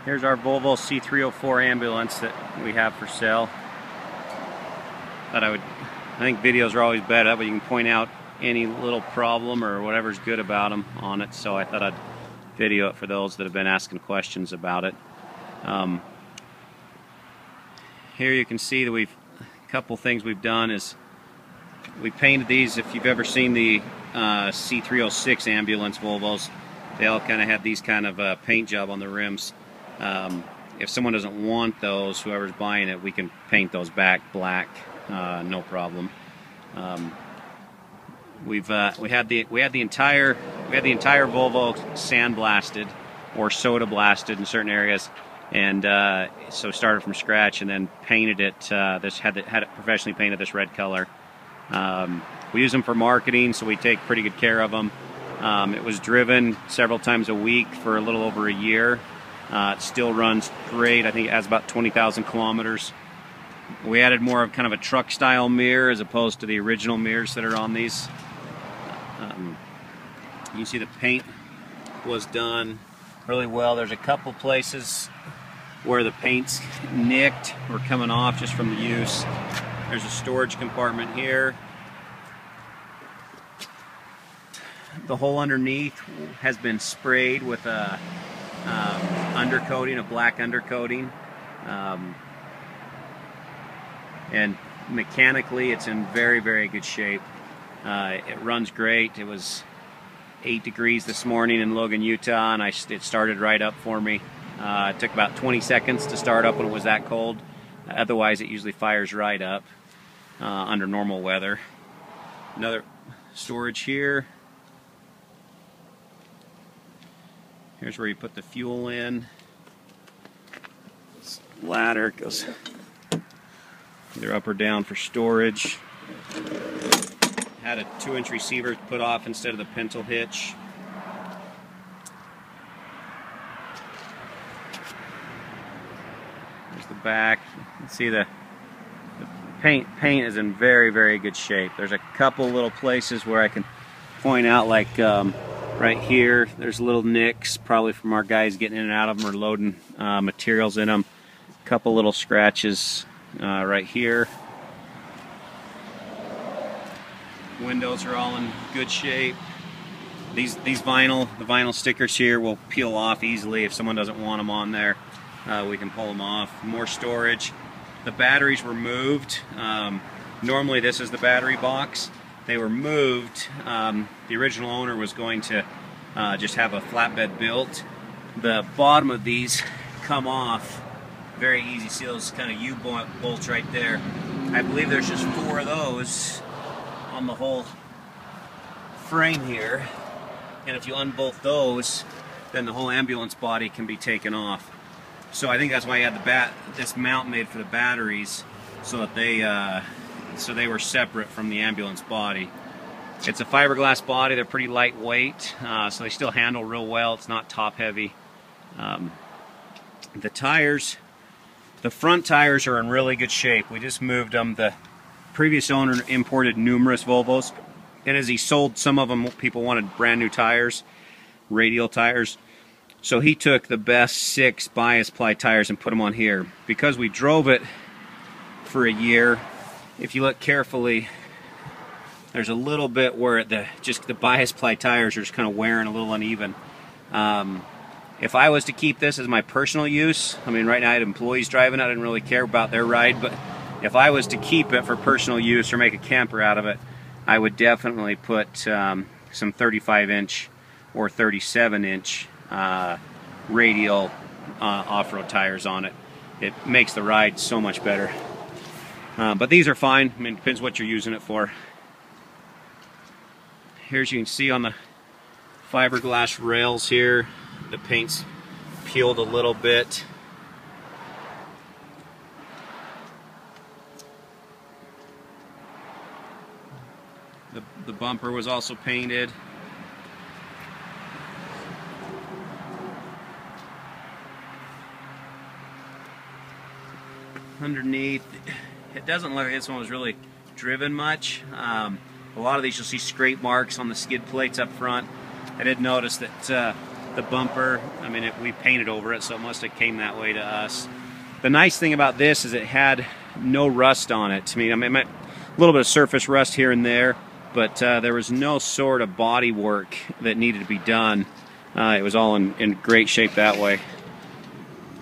Here's our Volvo C304 ambulance that we have for sale. I think videos are always better, that way you can point out any little problem or whatever's good about them on it, so I thought I'd video it for those that have been asking questions about it. Here you can see that a couple things we've done is we painted these. If you've ever seen the C306 ambulance Volvos, they all kind of have these kind of paint job on the rims. If someone doesn't want those, whoever's buying it, we can paint those back black, no problem. We had the entire Volvo sandblasted or soda blasted in certain areas, and so started from scratch and then painted it. Had it professionally painted this red color. We use them for marketing, so we take pretty good care of them. It was driven several times a week for a little over a year. It still runs great. I think it has about 20,000 kilometers. We added more of kind of a truck style mirror as opposed to the original mirrors that are on these. You can see the paint was done really well. There's a couple places where the paint's nicked or coming off just from the use. There's a storage compartment here. The whole underneath has been sprayed with a undercoating, a black undercoating, and mechanically it's in very, very good shape. It runs great. It was 8 degrees this morning in Logan, Utah, and it started right up for me. It took about 20 seconds to start up when it was that cold. Otherwise it usually fires right up under normal weather. Another storage here. Here's where you put the fuel in. This ladder goes either up or down for storage. Had a 2-inch receiver put off instead of the pintle hitch. There's the back. You can see the paint is in very, very good shape. There's a couple little places where I can point out, like right here, there's little nicks, probably from our guys getting in and out of them or loading materials in them. A couple little scratches right here. Windows are all in good shape. The vinyl stickers here will peel off easily if someone doesn't want them on there. We can pull them off. More storage. The batteries were moved. Normally this is the battery box. They were moved. The original owner was going to just have a flatbed built. The bottom of these come off very easy. See those kind of U-bolts right there? I believe there's just 4 of those on the whole frame here, and if you unbolt those, then the whole ambulance body can be taken off. So I think that's why you had this mount made for the batteries, so that they were separate from the ambulance body. It's a fiberglass body. They're pretty lightweight, so they still handle real well. It's not top heavy. The tires, the front tires are in really good shape. We just moved them. The previous owner imported numerous Volvos, and as he sold some of them, people wanted brand new tires, radial tires. So he took the best 6 bias ply tires and put them on here. Because we drove it for a year, if you look carefully, there's a little bit where just the bias ply tires are just kind of wearing a little uneven. If I was to keep this as my personal use, I mean, right now I had employees driving it, I didn't really care about their ride, but if I was to keep it for personal use or make a camper out of it, I would definitely put some 35-inch or 37-inch radial off-road tires on it. It makes the ride so much better. But these are fine. I mean, it depends what you're using it for. Here, as you can see on the fiberglass rails here, the paint's peeled a little bit. The bumper was also painted. Underneath, it doesn't look like this one was really driven much. A lot of these you'll see scrape marks on the skid plates up front. I did notice that the bumper, I mean, we painted over it, so it must have came that way to us. The nice thing about this is it had no rust on it. I mean, a little bit of surface rust here and there, but there was no sort of body work that needed to be done. It was all in great shape that way.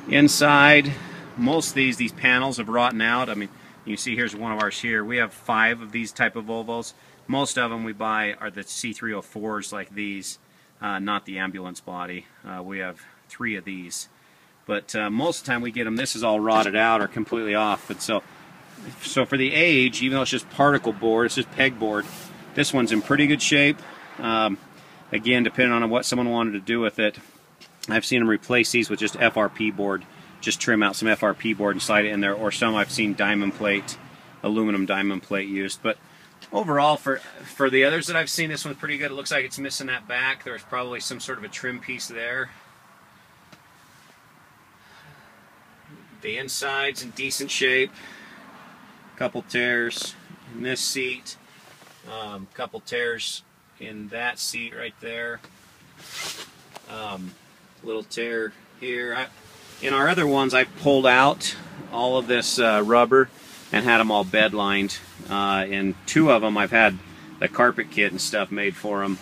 Inside, most of these panels have rotten out. I mean, you see here's one of ours here. We have 5 of these type of Volvos. Most of them we buy are the C304s like these, not the ambulance body. We have 3 of these. But most of the time we get them, this is all rotted out or completely off. And so for the age, even though it's just particle board, it's just pegboard, this one's in pretty good shape. Again, depending on what someone wanted to do with it, I've seen them replace these with just FRP board. Just trim out some FRP board and slide it in there, or some I've seen diamond plate, aluminum diamond plate used. But overall, for the others that I've seen, this one's pretty good. It looks like it's missing that back. There's probably some sort of a trim piece there. The inside's in decent shape. Couple tears in this seat. Couple tears in that seat right there. Little tear here. In our other ones, I pulled out all of this rubber and had them all bed lined. In 2 of them, I've had the carpet kit and stuff made for them.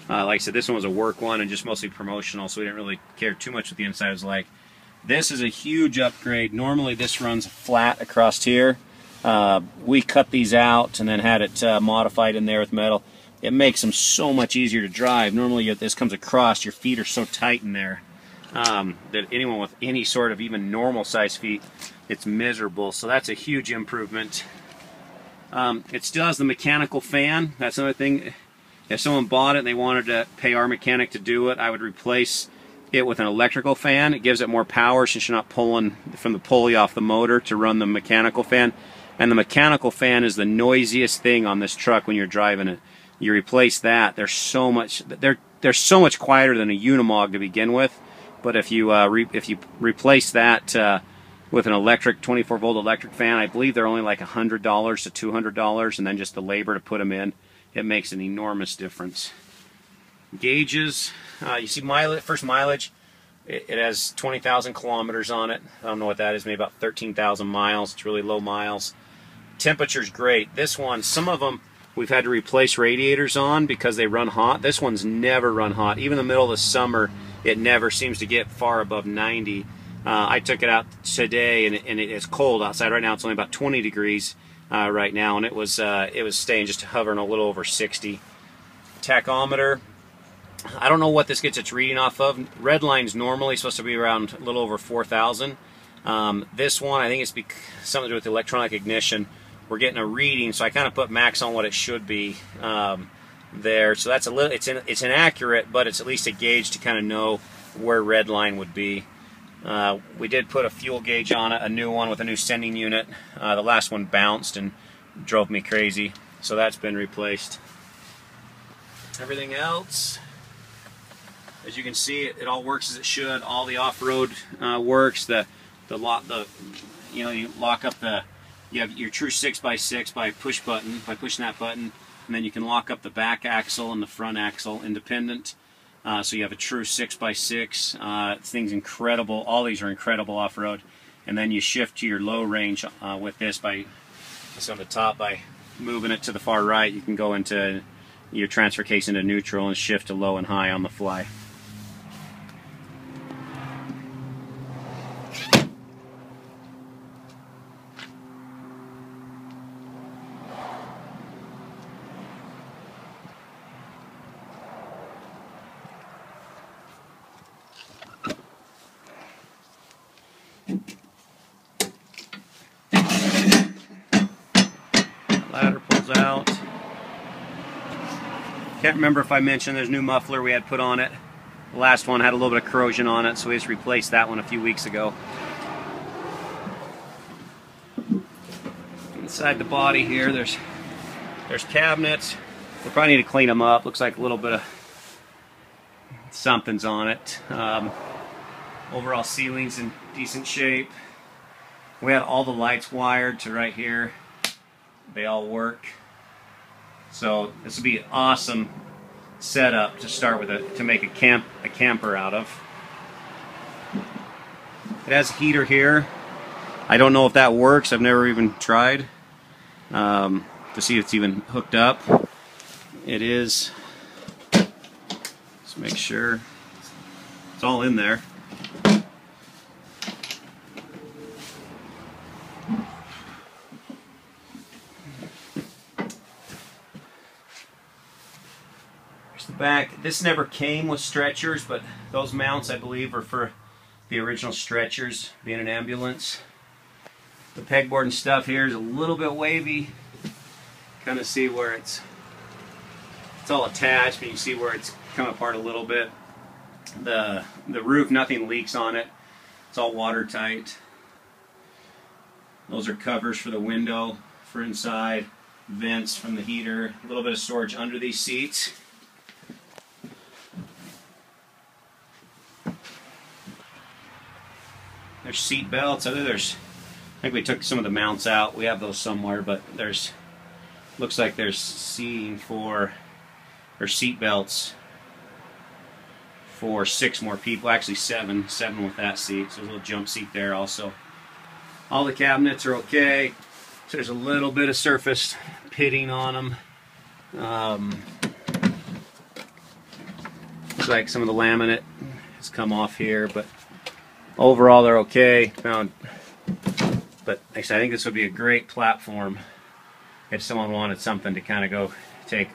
Like I said, this one was a work one and just mostly promotional, so we didn't really care too much what the inside was like. This is a huge upgrade. Normally this runs flat across here. We cut these out and then had it modified in there with metal. It makes them so much easier to drive. Normally this comes across, your feet are so tight in there that anyone with any sort of even normal size feet, it's miserable. So that's a huge improvement. It still has the mechanical fan. That's another thing. If someone bought it and they wanted to pay our mechanic to do it, I would replace it with an electrical fan. It gives it more power since you're not pulling from the pulley off the motor to run the mechanical fan. And the mechanical fan is the noisiest thing on this truck when you're driving it. You replace that, they're so much quieter than a Unimog to begin with. But if you replace that with an electric 24-volt electric fan, I believe they're only like $100 to $200, and then just the labor to put them in, it makes an enormous difference. Gauges, you see first mileage, it has 20,000 kilometers on it. I don't know what that is, maybe about 13,000 miles. It's really low miles. Temperature's great. This one, some of them we've had to replace radiators on because they run hot. This one's never run hot. Even in the middle of the summer, it never seems to get far above 90. I took it out today, and it's cold outside right now. It's only about 20 degrees right now, and it was staying just hovering a little over 60. Tachometer, I don't know what this gets its reading off of. Red line's normally supposed to be around a little over 4,000. This one, I think it's something to do with the electronic ignition. We're getting a reading, so I kind of put max on what it should be there. So that's a little, it's inaccurate, but it's at least a gauge to kind of know where red line would be. We did put a fuel gauge on it, a new one with a new sending unit. The last one bounced and drove me crazy, so that's been replaced. Everything else, as you can see, it all works as it should. All the off-road works. You lock up you have your true 6x6 by pushing that button, and then you can lock up the back axle and the front axle independent. So you have a true 6x6. This thing's incredible. All these are incredible off-road. And then you shift to your low range with this on the top by moving it to the far right. You can go into your transfer case into neutral and shift to low and high on the fly. Ladder pulls out. Can't remember if I mentioned there's a new muffler we had put on it. The last one had a little bit of corrosion on it, so we just replaced that one a few weeks ago. Inside the body here, there's cabinets. We'll probably need to clean them up. Looks like a little bit of something's on it. Overall ceiling's in decent shape. We had all the lights wired to right here. They all work. So this would be awesome setup to start with, to make a camper out of. It has a heater here. I don't know if that works. I've never even tried to see if it's even hooked up. It is. Let's make sure it's all in there. Here's the back. This never came with stretchers, but those mounts, I believe, are for the original stretchers, being an ambulance. The pegboard and stuff here is a little bit wavy. Kind of see where it's all attached, but you see where it's come apart a little bit. The roof, nothing leaks on it. It's all watertight. Those are covers for the window for inside, vents from the heater, a little bit of storage under these seats. There's seat belts. I think we took some of the mounts out. We have those somewhere, but looks like there's seating for, or seat belts for 6 more people. Actually 7 with that seat. So there's a little jump seat there also. All the cabinets are okay. So there's a little bit of surface pitting on them. Looks like some of the laminate has come off here, but overall they're okay. But like I said, I think this would be a great platform if someone wanted something to kind of go take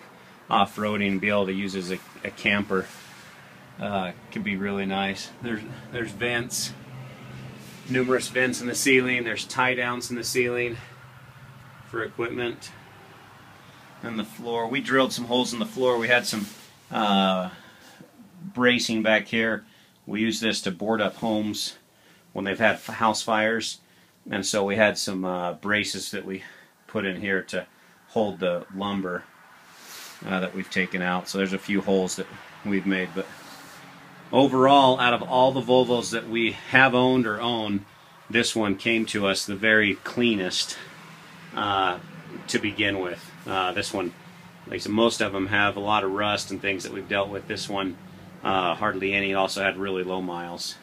off-roading and be able to use as a camper. Could be really nice. There's vents, numerous vents in the ceiling. There's tie downs in the ceiling for equipment. And the floor, we drilled some holes in the floor. We had some bracing back here. We use this to board up homes when they've had house fires, and so we had some braces that we put in here to hold the lumber that we've taken out. So there's a few holes that we've made, but overall, out of all the Volvos that we have owned or own, this one came to us the very cleanest to begin with. This one, like I said, most of them have a lot of rust and things that we've dealt with. This one, hardly any. It also had really low miles.